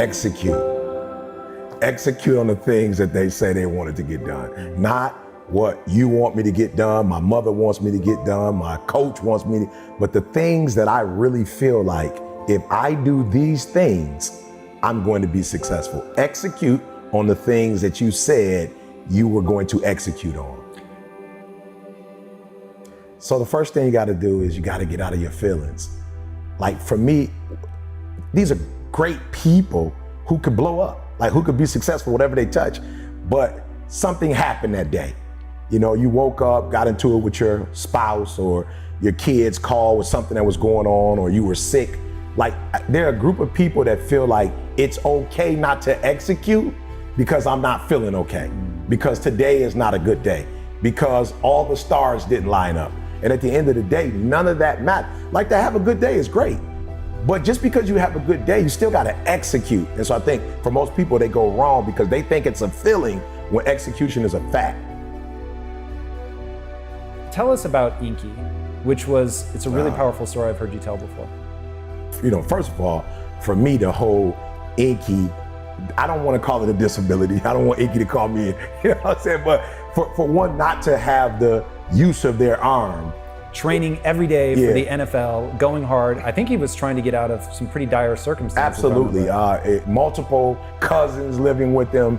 execute. Execute on the things that they say they wanted to get done. Not what you want me to get done, my mother wants me to get done, my coach wants me to, but the things that I really feel like if I do these things, I'm going to be successful. Execute on the things that you said you were going to execute on. So the first thing you got to do is you got to get out of your feelings. Like for me, these are great people who could blow up, like who could be successful, whatever they touch, but something happened that day. You know, you woke up, got into it with your spouse or your kids called with something that was going on, or you were sick. Like there are a group of people that feel like it's okay not to execute because I'm not feeling okay, because today is not a good day, because all the stars didn't line up. And at the end of the day, none of that matters. Like to have a good day is great, but just because you have a good day, you still got to execute. And so I think for most people, they go wrong because they think it's a feeling when execution is a fact. Tell us about Inky, which it's a really powerful story I've heard you tell before. You know, first of all, for me, the whole Inky, I don't want to call it a disability. I don't want Inky to call me, you know what I'm saying? But for one, not to have the use of their arm. Training every day for the NFL, going hard. I think he was trying to get out of some pretty dire circumstances. Absolutely. Multiple cousins living with them.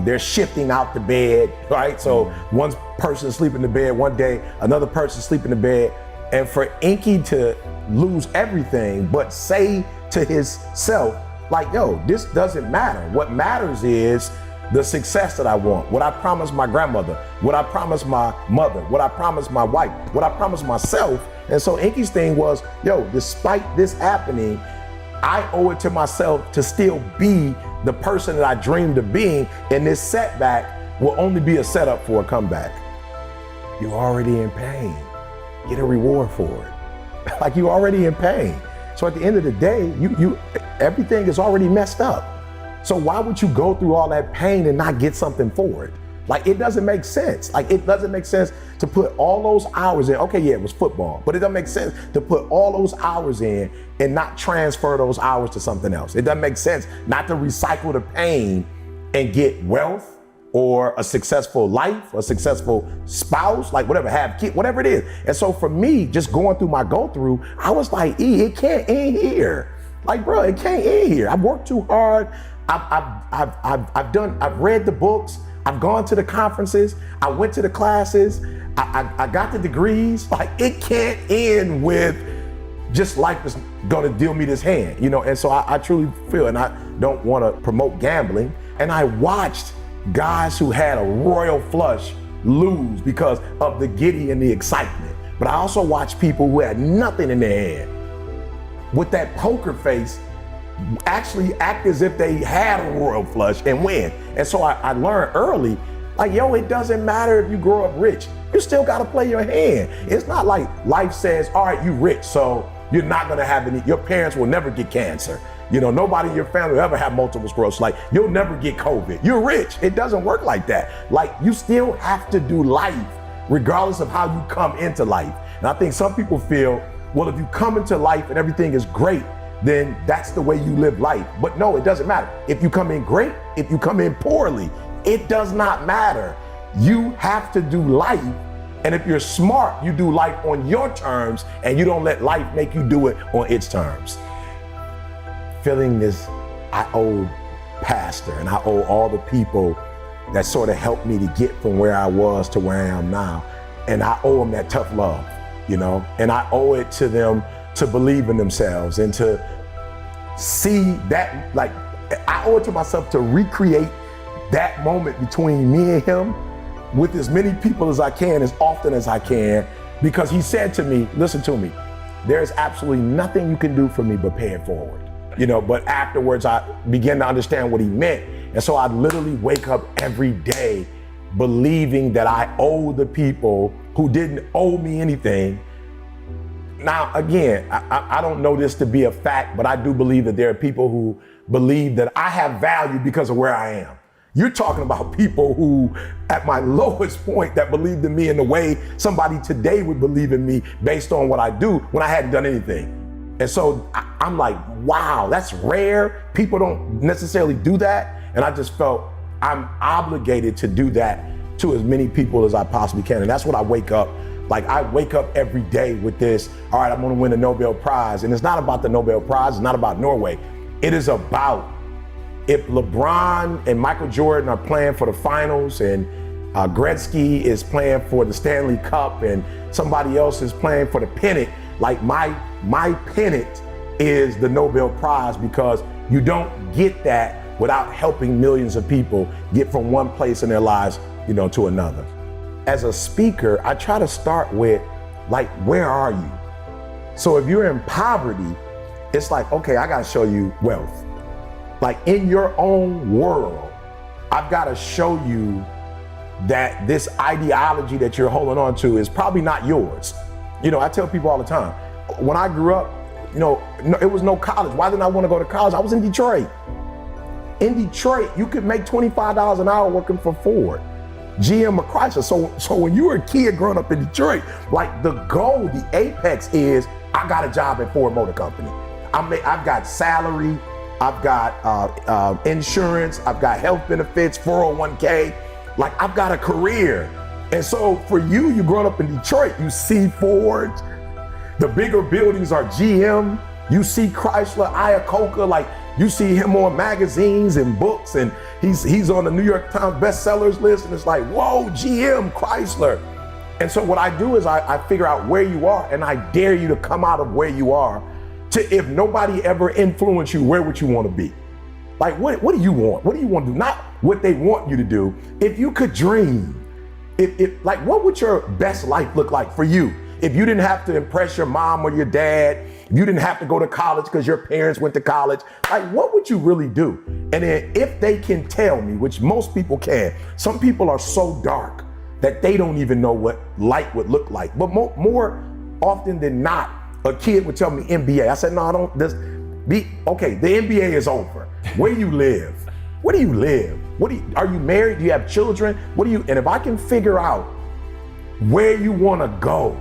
They're shifting out the bed, right? So one person sleep in the bed one day, another person sleep in the bed. And for Inky to lose everything, but say to himself, like, yo, this doesn't matter. What matters is the success that I want, what I promised my grandmother, what I promised my mother, what I promised my wife, what I promised myself. And so Inky's thing was, yo, despite this happening, I owe it to myself to still be the person that I dreamed of being, and this setback will only be a setup for a comeback. You're already in pain. Get a reward for it. Like you're already in pain. So at the end of the day, everything is already messed up. So why would you go through all that pain and not get something for it? Like it doesn't make sense. Like it doesn't make sense to put all those hours in. Okay, yeah, it was football, but it doesn't make sense to put all those hours in and not transfer those hours to something else. It doesn't make sense not to recycle the pain and get wealth or a successful life, a successful spouse, like whatever, have kids, whatever it is. And so for me, just going through my go-through, I was like, it can't end here. Like, bro, it can't end here. I've worked too hard. I've read the books. I've gone to the conferences. I went to the classes. I got the degrees. Like, it can't end with just life is gonna deal me this hand, you know? And so I truly feel, and I don't wanna promote gambling, and I watched guys who had a royal flush lose because of the giddy and the excitement. But I also watched people who had nothing in their hand with that poker face actually act as if they had a royal flush and win. And so I learned early, like, yo, it doesn't matter if you grow up rich. You still gotta play your hand. It's not like life says, all right, you rich, so you're not gonna have any, your parents will never get cancer. You know, nobody in your family will ever have multiple sclerosis. Like, you'll never get COVID. You're rich. It doesn't work like that. Like, you still have to do life regardless of how you come into life. And I think some people feel, well, if you come into life and everything is great, then that's the way you live life. But no, it doesn't matter. If you come in great, if you come in poorly, it does not matter. You have to do life. And if you're smart, you do life on your terms and you don't let life make you do it on its terms. Feeling this, I owe Pastor and I owe all the people that sort of helped me to get from where I was to where I am now. And I owe them that tough love, you know? And I owe it to them to believe in themselves and to see that, like, I owe it to myself to recreate that moment between me and him with as many people as I can, as often as I can, because he said to me, listen to me, there's absolutely nothing you can do for me but pay it forward. You know, but afterwards I began to understand what he meant. And so I literally wake up every day believing that I owe the people who didn't owe me anything. Now, again, I don't know this to be a fact, but I do believe that there are people who believe that I have value because of where I am. You're talking about people who, at my lowest point, that believed in me in the way somebody today would believe in me based on what I do when I hadn't done anything. And so I'm like, wow, that's rare. People don't necessarily do that. And I just felt I'm obligated to do that to as many people as I possibly can. And that's what I wake up. Like, I wake up every day with this, all right, I'm gonna win the Nobel Prize. And it's not about the Nobel Prize, it's not about Norway. It is about if LeBron and Michael Jordan are playing for the finals and Gretzky is playing for the Stanley Cup and somebody else is playing for the pennant, like my pennant is the Nobel Prize, because you don't get that without helping millions of people get from one place in their lives, to another. As a speaker, I try to start with, like, where are you? So if you're in poverty, it's like, okay, I gotta show you wealth. Like, in your own world, I've gotta show you that this ideology that you're holding on to is probably not yours. I tell people all the time, when I grew up, it was no college. Why didn't I want to go to college? I was in Detroit. In Detroit, you could make $25 an hour working for Ford, GM, or Chrysler. So when you were a kid growing up in Detroit, like, the goal, the apex is, I got a job at Ford Motor Company. I've got salary, I've got insurance, I've got health benefits, 401k. Like, I've got a career. And so for you growing up in Detroit, you see Ford, the bigger buildings are GM, you see Chrysler, Iacocca, like, you see him on magazines and books, and he's on the New York Times bestsellers list, and it's like, whoa, GM, Chrysler. And so what I do is I figure out where you are, and I dare you to come out of where you are to, if nobody ever influenced you, where would you want to be? Like, what do you want? What do you want to do? Not what they want you to do. If you could dream, like, what would your best life look like for you? If you didn't have to impress your mom or your dad, if you didn't have to go to college because your parents went to college, like, what would you really do? And then if they can tell me, which most people can, some people are so dark that they don't even know what light would look like. But more often than not, a kid would tell me NBA. I said, no, okay, the NBA is over. Where do you live? Where do you live? Are you married? Do you have children? And if I can figure out where you want to go,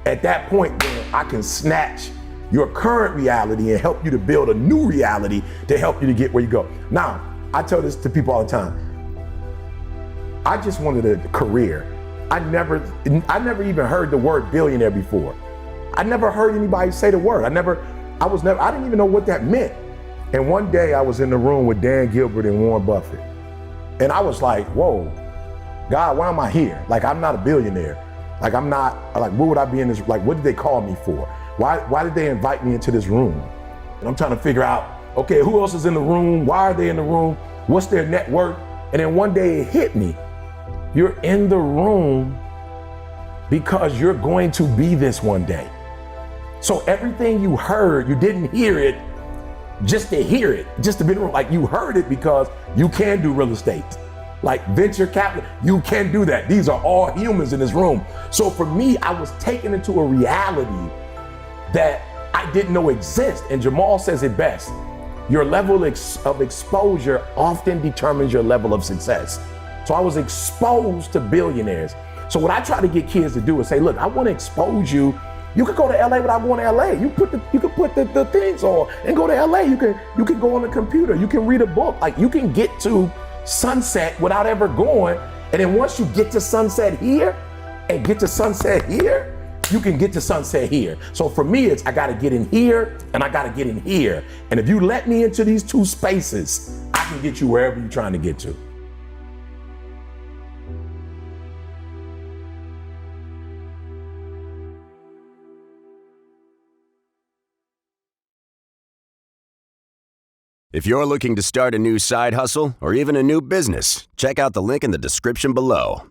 at that point, then I can snatch your current reality and help you to build a new reality to help you to get where you go. Now, I tell this to people all the time. I just wanted a career. I never even heard the word billionaire before. I never heard anybody say the word. I didn't even know what that meant. And one day I was in the room with Dan Gilbert and Warren Buffett. And I was like, whoa, God, why am I here? Like, I'm not a billionaire. Like, what would I be in this, like, what did they call me for? Why did they invite me into this room? And I'm trying to figure out, okay, who else is in the room? Why are they in the room? What's their net worth? And then one day it hit me. You're in the room because you're going to be this one day. So everything you heard, you didn't hear it just to hear it, just to be in the room. Like, you heard it because you can do real estate. Like venture capital, you can do that. These are all humans in this room. So for me, I was taken into a reality that I didn't know exist. And Jamal says it best. Your level of exposure often determines your level of success. So I was exposed to billionaires. So what I try to get kids to do is say, look, I want to expose you. You could go to LA without going to LA. You could put the things on and go to LA. You can go on the computer. You can read a book. Like, you can get to sunset without ever going. And then once you get to sunset here and get to sunset here, you can get to sunset here. So for me, I got to get in here and I got to get in here. And if you let me into these two spaces, I can get you wherever you're trying to get to. If you're looking to start a new side hustle or even a new business, check out the link in the description below.